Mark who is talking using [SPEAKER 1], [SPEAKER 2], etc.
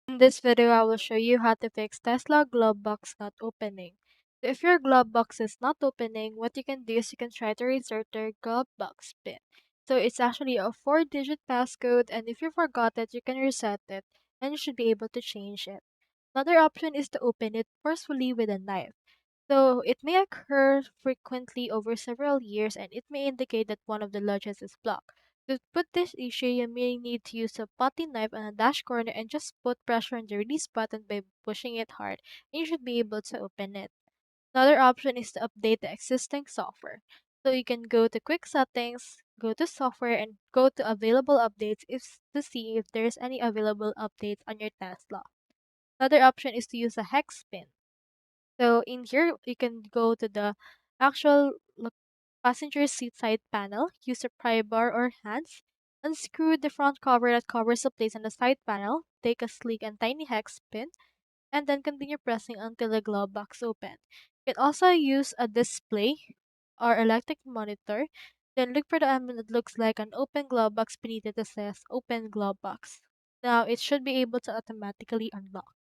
[SPEAKER 1] In this video, I will show you how to fix Tesla glove box not opening. So if your glove box is not opening, what you can do is you can try to insert your glove box pin. So it's actually a 4-digit passcode, and if you forgot it, you can reset it and you should be able to change it. Another option is to open it forcefully with a knife. So it may occur frequently over several years and it may indicate that one of the latches is blocked. To put this issue, you may need to use a putty knife on a dash corner and just put pressure on the release button by pushing it hard, and you should be able to open it. Another option is to update the existing software. So you can go to quick settings, go to software, and go to available updates to see if there's any available updates on your Tesla. Another option is to use a hex pin. So in here, you can go to the actual passenger seat side panel, use a pry bar or hands, unscrew the front cover that covers the place on the side panel, take a sleek and tiny hex pin, and then continue pressing until the glove box opens. You can also use a display or electric monitor, then look for the element that looks like an open glove box beneath it that says open glove box. Now it should be able to automatically unlock.